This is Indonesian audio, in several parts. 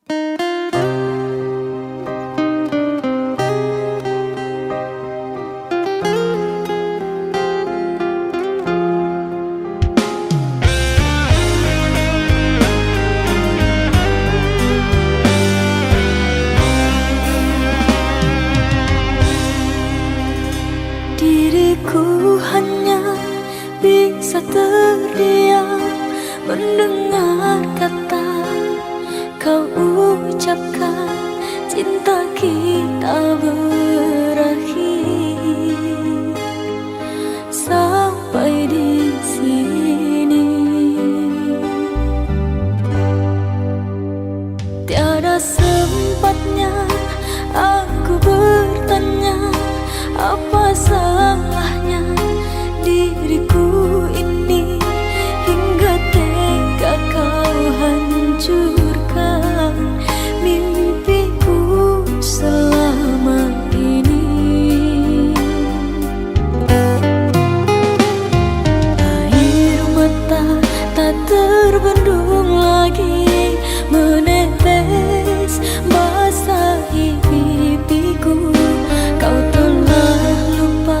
Diriku hanya bisa terdiam mendengar kata kau ucapkan, cinta kita berakhir sampai di sini. Tiada sempatnya aku bertanya apa salahnya diriku ini, hingga tega kau hancurkan mimpiku selama ini. Air mata tak terbendung lagi menetes basahi pipiku. Kau telah lupa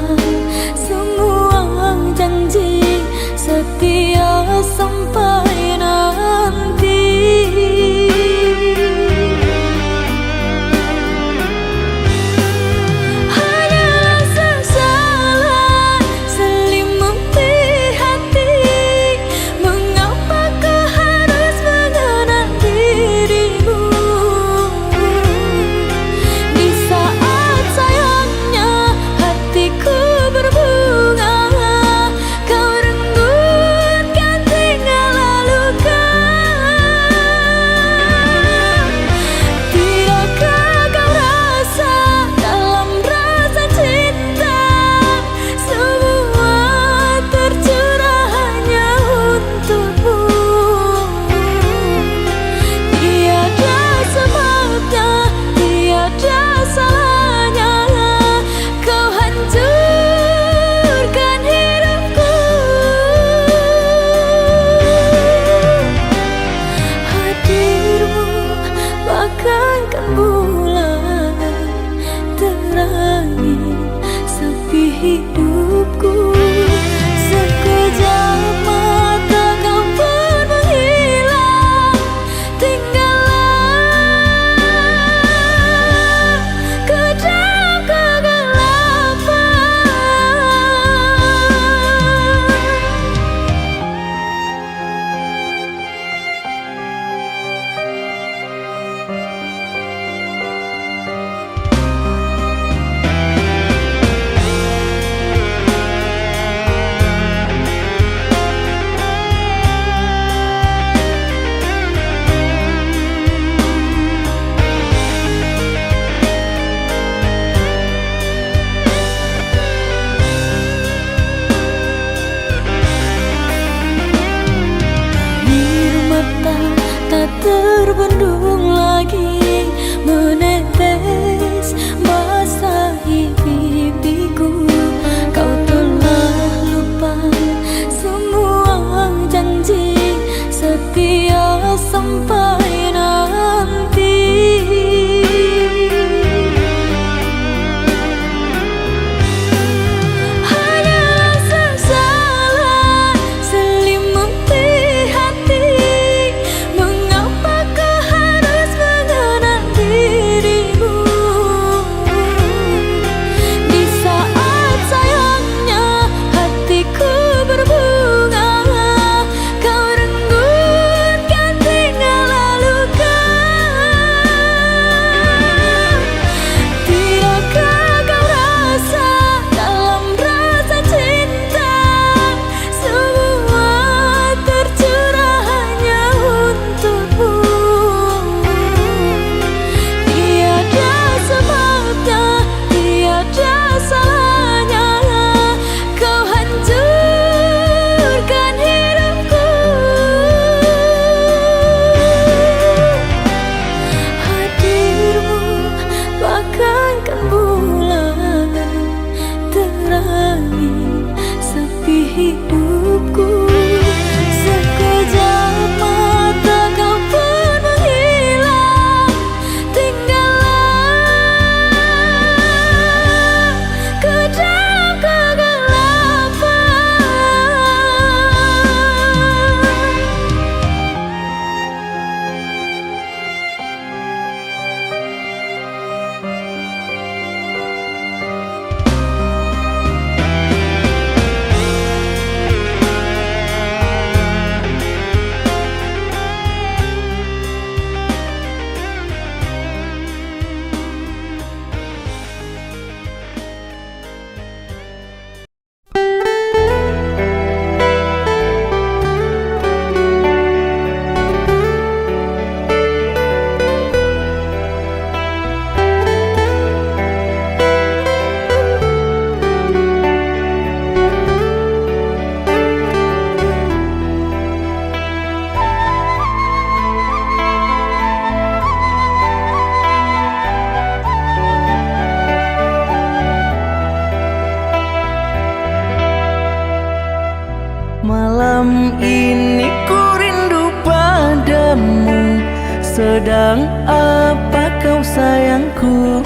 Sedang apa kau sayangku?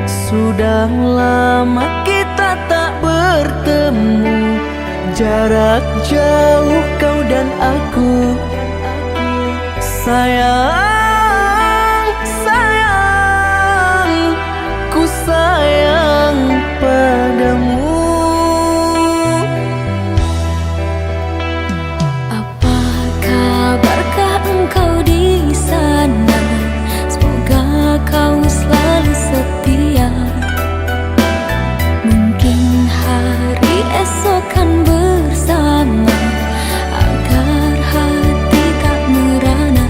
Sudah lama kita tak bertemu, jarak jauh kau dan aku. Sayang, sayang, ku sayang padamu. Apa kabarkah engkau di sana? Semoga kau selalu setia. Mungkin hari esok kan bersama, agar hati tak merana.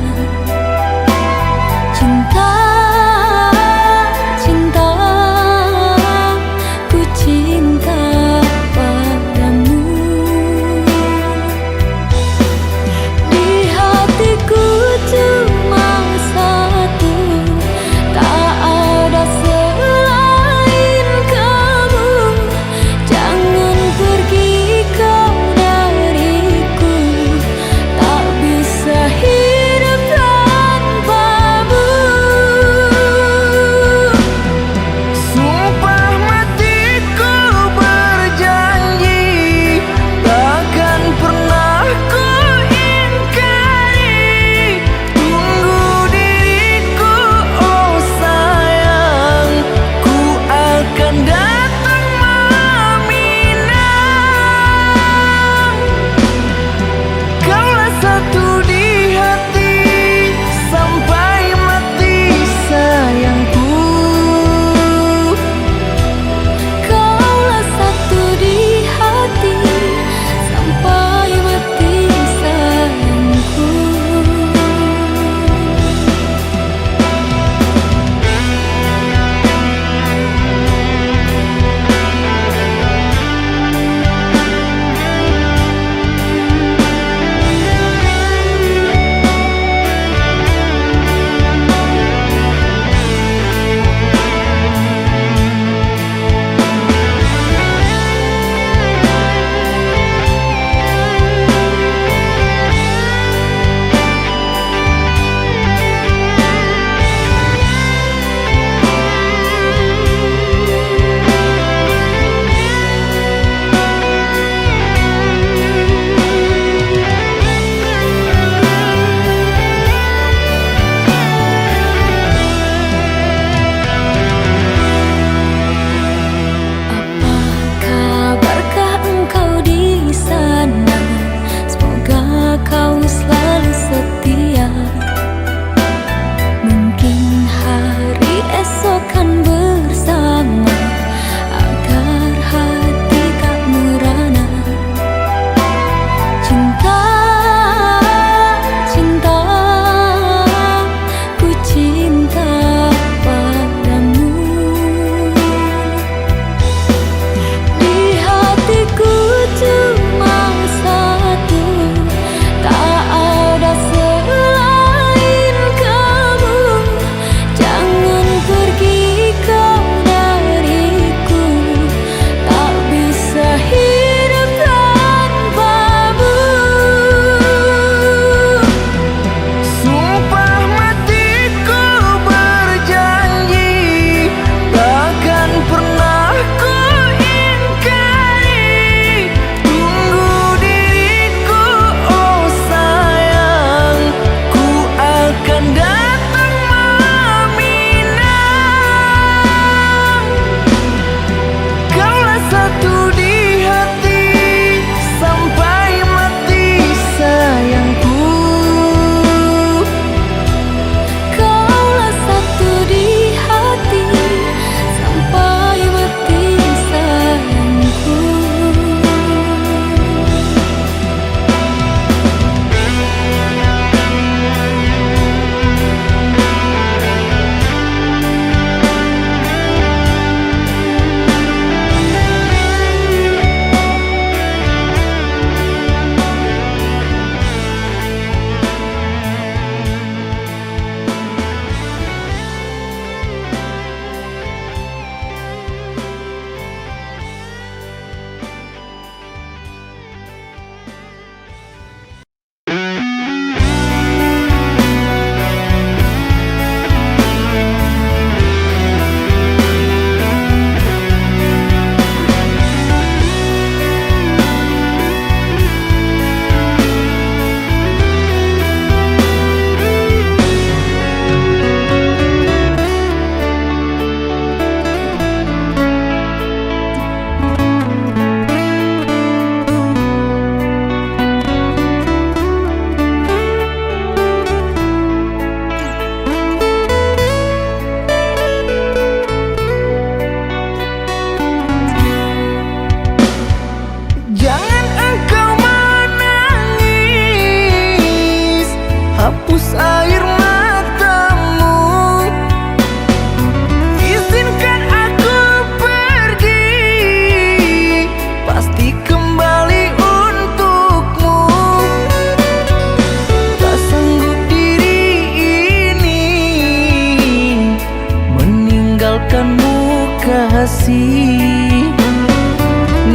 kasih.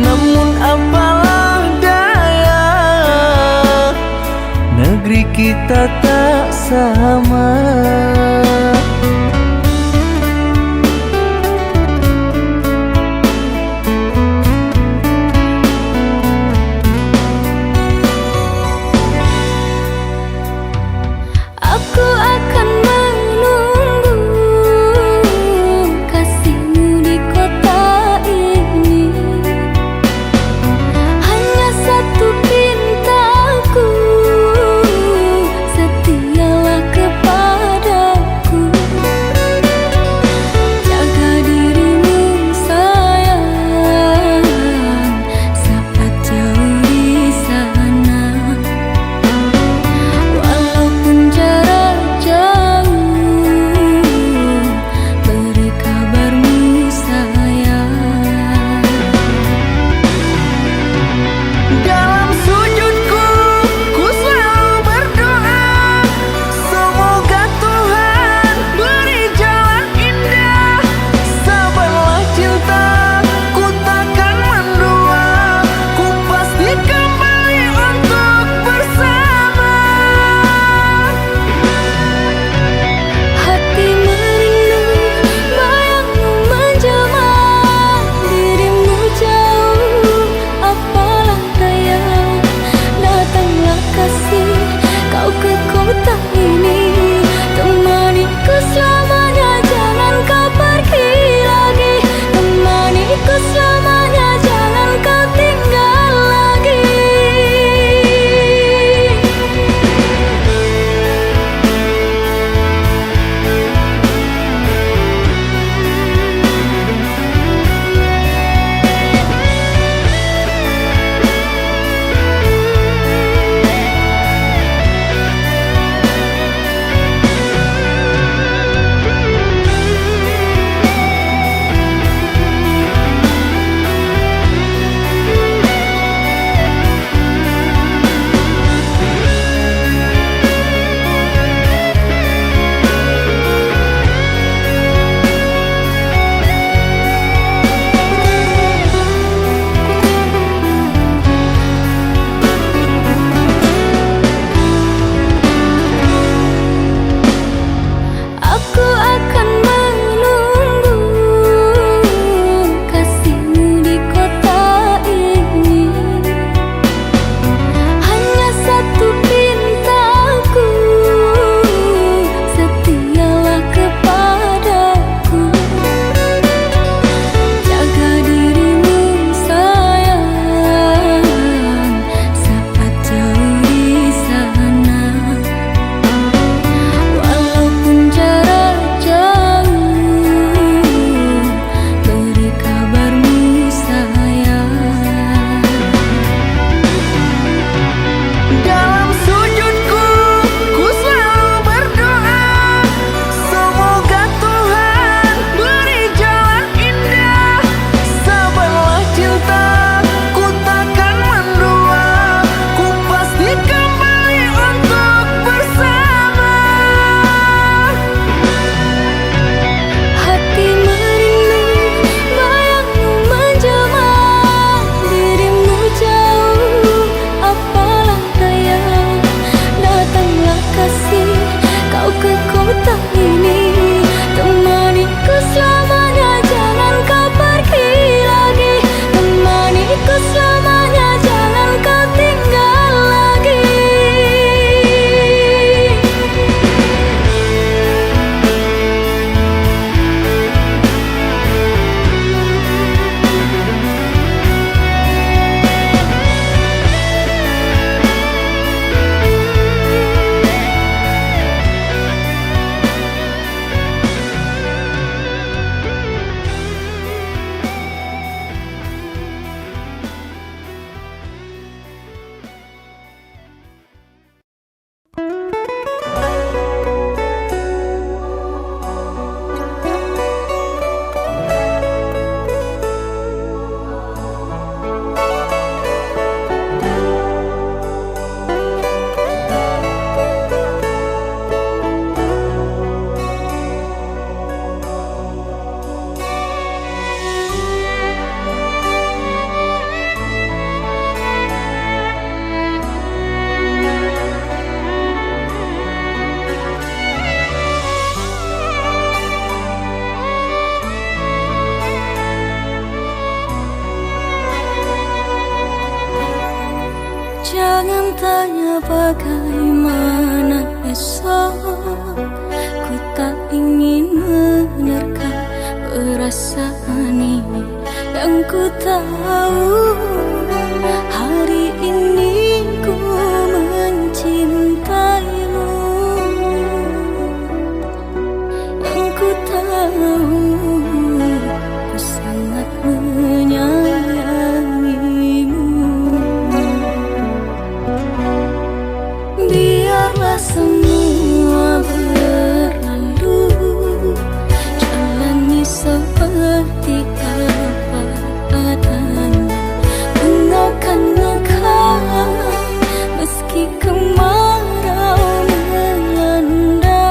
Namun apalah daya, negeri kita tak sama. Aku akan menunggu kasihmu di kota ini. Hanya satu pintaku, setialah kepada bertanya bagaimana esok, ku tak ingin menerka perasaan ini. Yang ku tahu hari ini ku mencintaimu. Yang ku tahu ku sangat menyayangimu. Biarlah semua berlalu, jalani seperti apa adanya. Engaukan engkau meski kemarau melanda.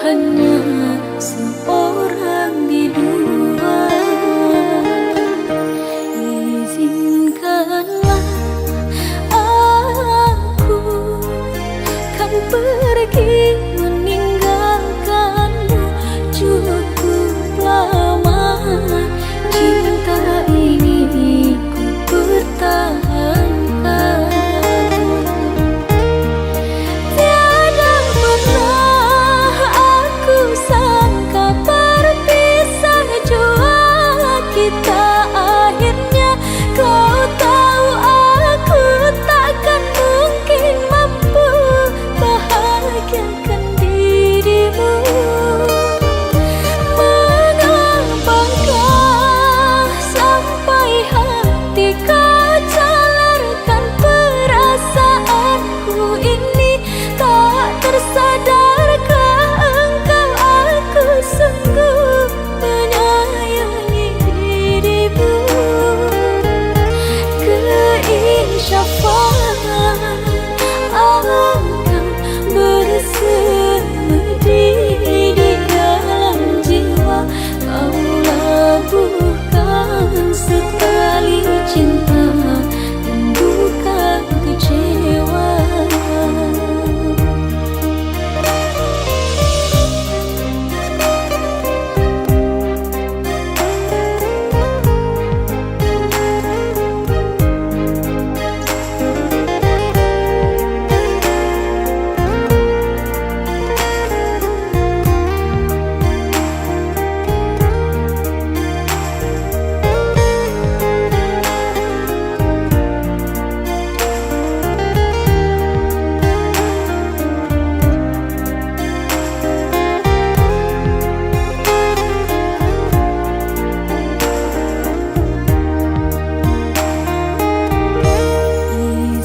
hanya seorang di dua. Izinkanlah aku kan pergi meninggalkanmu cukup lama. Cinta ini ku pertahankan. Tiada pernah aku sangka berpisah jua kita akhirnya. Kau tahu aku takkan mungkin mampu bahagiakan dirimu. Mengapakah sampai hati kau jalarkan perasaanku ini? Tak tersadarkah engkau aku sungguh menyayangi dirimu? Keinsyafan akan bersemedi di dalam jiwa. Kau labuhkan sekali cinta dan bukan kecewa.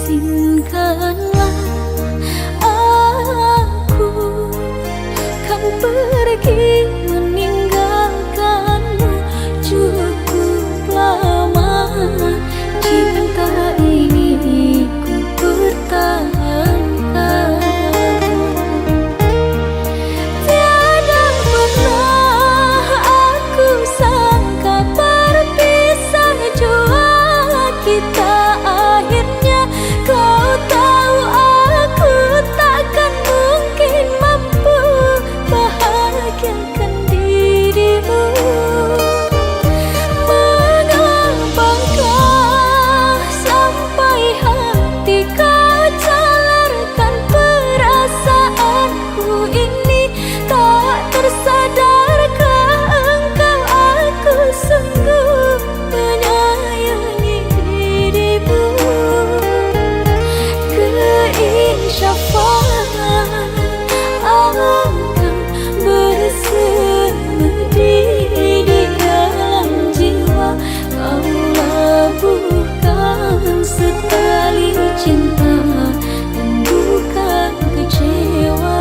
Izinkanlah aku kan pergi meninggalkanmu cukup lama. Cinta ini ku pertahankan. Tiada pernah aku sangka berpisah jua kita akhirnya. Kau tahu aku takkan mungkin mampu bahagiakan dirimu. Mengapakah sampai hati kau jalarkan perasaanku ini? Tak tersadarkah engkau aku sungguh menyayangi dirimu? Keinsyafan akan bersemedi di dalam jiwa. Kau labuhkan sekali cinta dan bukan kecewa.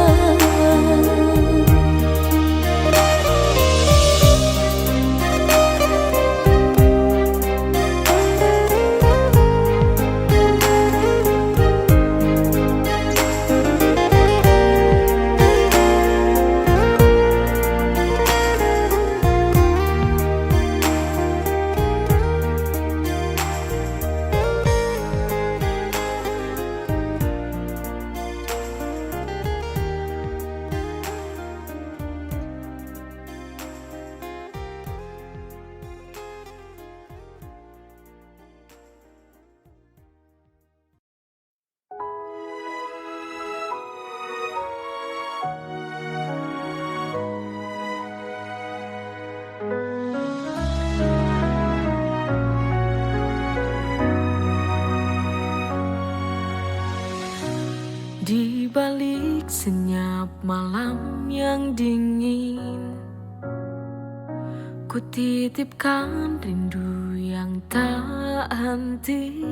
Di balik senyap malam yang dingin, ku titipkan rindu yang tak henti.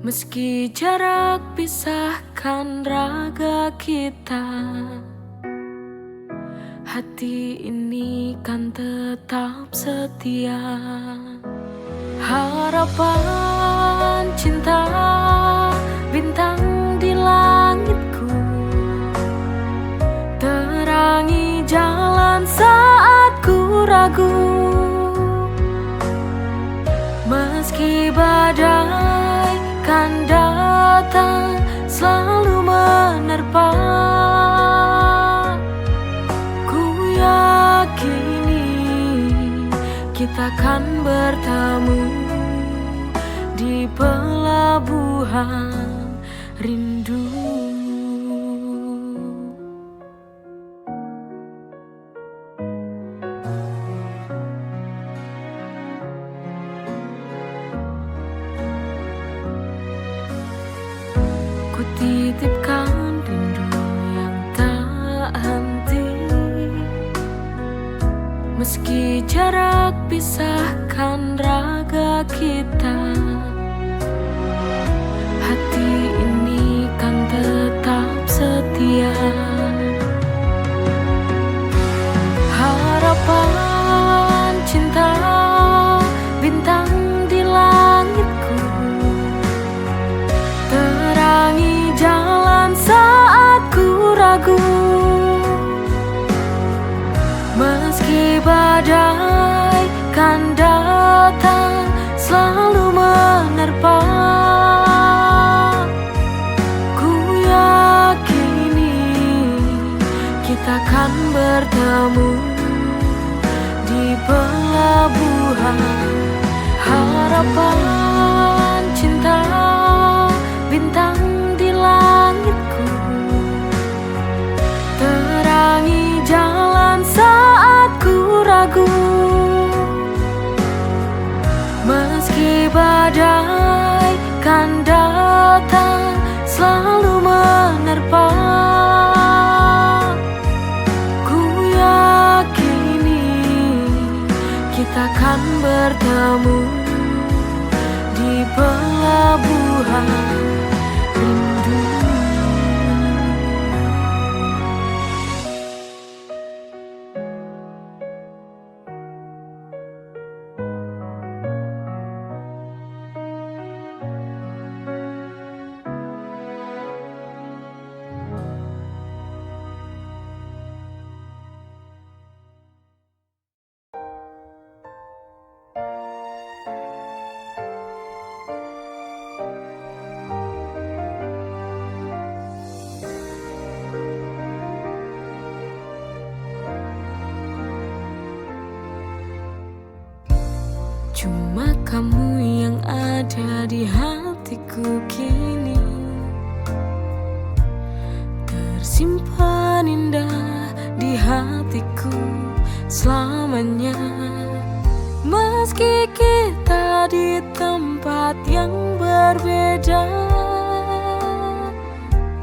Meski jarak pisahkan raga kita, hati ini kan tetap setia. Harapan cinta bintang di langitku, jalan saat ku ragu. Meski badai kan datang selalu menerpa, ku yakini kita kan bertemu di pelabuhan rindu. Ku titipkan rindu yang tak henti, meski jarak pisahkan raga kita. Hati ini kan tetap setia. Harapan cinta bintang di langitku, terangi jalan saat ku ragu. Meski badai kan datang selalu menerpa, ku yakini kita kan bertemu di pelabuhan. Harapan cinta bintang di langitku, terangi jalan saat ku ragu. Meski badai kan datang selalu menerpa, ku yakini kita kan bertemu di pelabuhan rindu. Cuma kamu yang ada di hatiku kini, tersimpan indah di hatiku selamanya. Meski kita di tempat yang berbeda,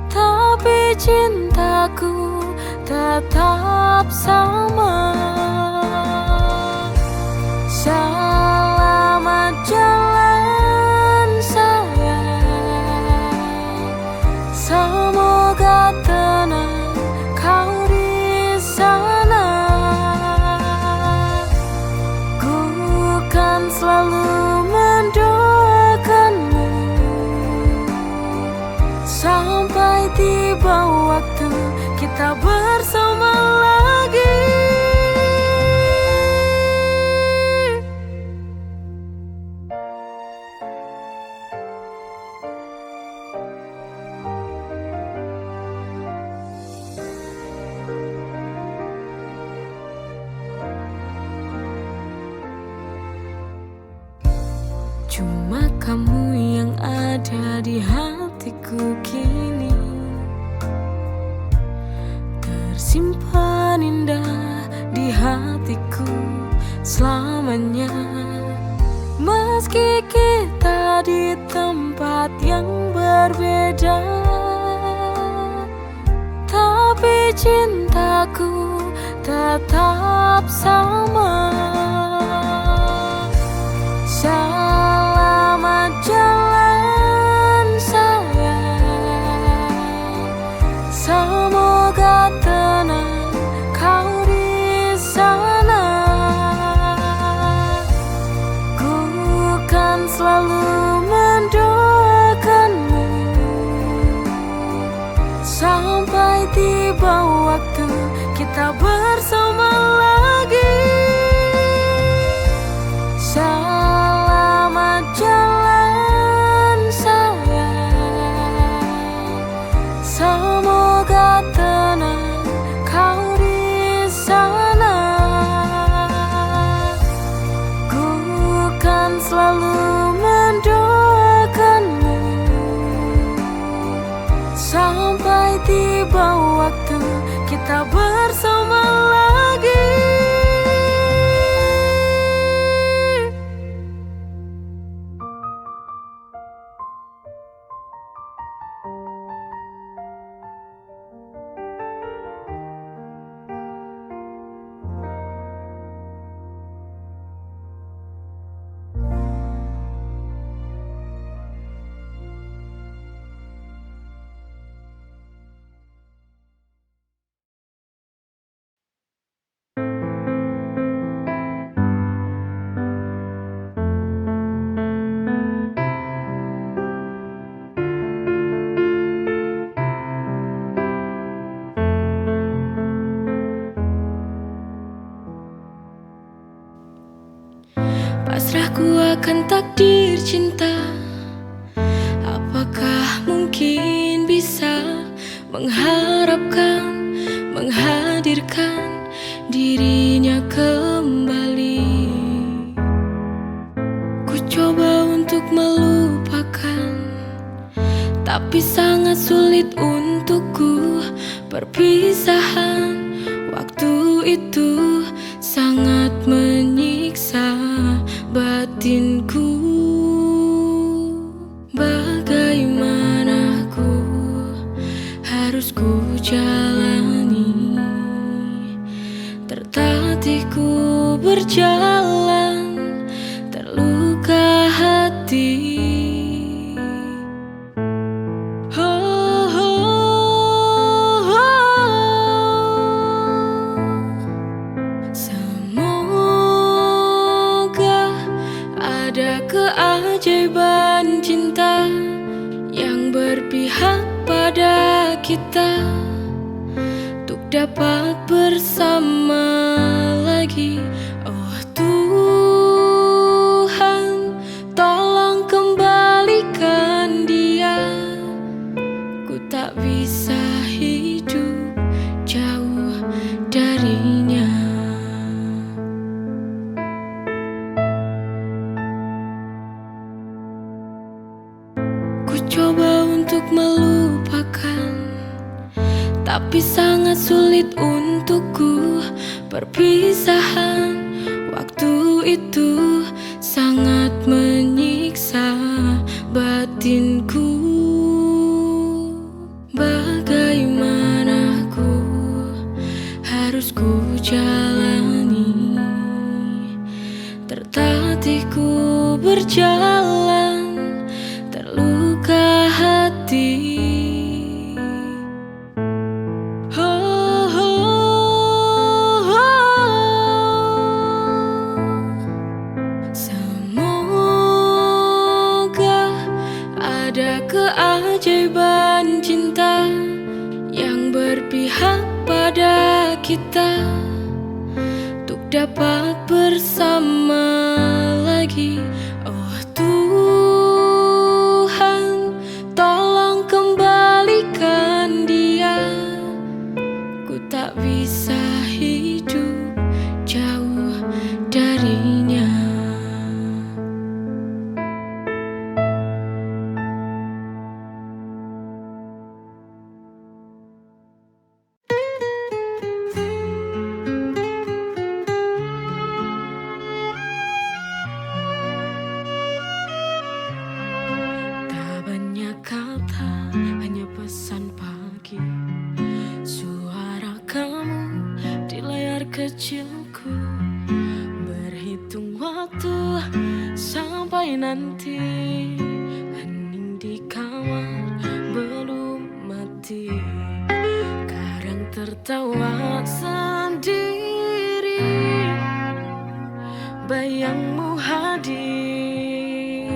tapi cintaku tetap sama. Selamat jalan sayang, semoga tenang kau di sana. Ku kan selalu mendoakanmu sampai tiba waktu kita bersama lagi. Cuma kamu yang ada di hatiku kini, tersimpan indah di hatiku selamanya. Meski kita di tempat yang berbeda, tapi cintaku tetap sama. Selamat jalan sayang, semoga tenang kau di sana. Ku kan selalu mendoakanmu sampai tiba waktu kita bersama. akan takdir cinta? Apakah mungkin bisa mengharapkan, menghadirkan dirinya kembali? Ku coba untuk melupakan, tapi sangat sulit untukku. Perpisahan waktu itu sangat menyiksa batinku. Bagaimana harus ku jalani? Tertatih ku berjalan, terluka hati. Semoga ada keajaiban cinta yang berpihak pada kita, untuk dapat bersama lagi. Oh Tuhan, tolong kembalikan dia. Ku tak bisa hidup jauh darinya. Ku coba untuk melupakan, tapi sangat sulit untukku. Perpisahan waktu itu sangat menyiksa batinku. Bagaimana harus ku jalani? Tertatih ku berjalan, terluka hati. Semoga ada keajaiban cinta yang berpihak pada kita, untuk dapat bersama lagi. Oh Tuhan, tolong kembalikan dia. Ku tak bisa hidup jauh darinya. Tak banyak kata, hanya pesan pagi. Suara kamu di layar kecilku, berhitung waktu sampai nanti. Hening di kamar belum mati, kadang tertawa sendiri. Bayangmu hadir,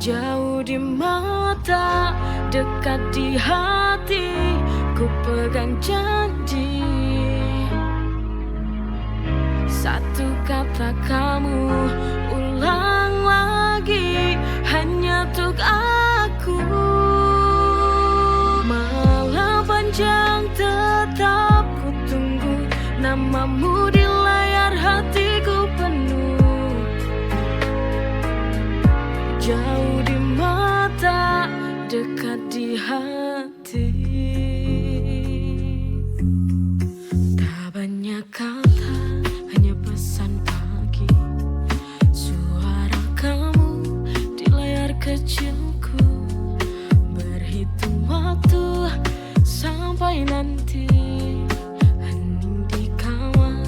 jauh di mata, dekat di hati. Ku pegang janji, satu kata kamu ulang lagi, hanya untuk aku. Malam panjang tetap ku tunggu, namamu di layar hatiku penuh. Jauh di mata, dekat di hati. Tak banyak kata, hanya pesan pagi. Suara kamu di layar kecilku, berhitung waktu sampai nanti. Hening di kamar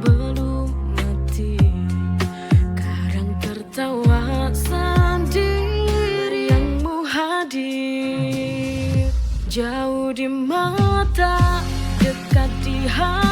belum mati, kadang tertawa sendiri. Yangmu hadir, jauh di mata, dekat di hati.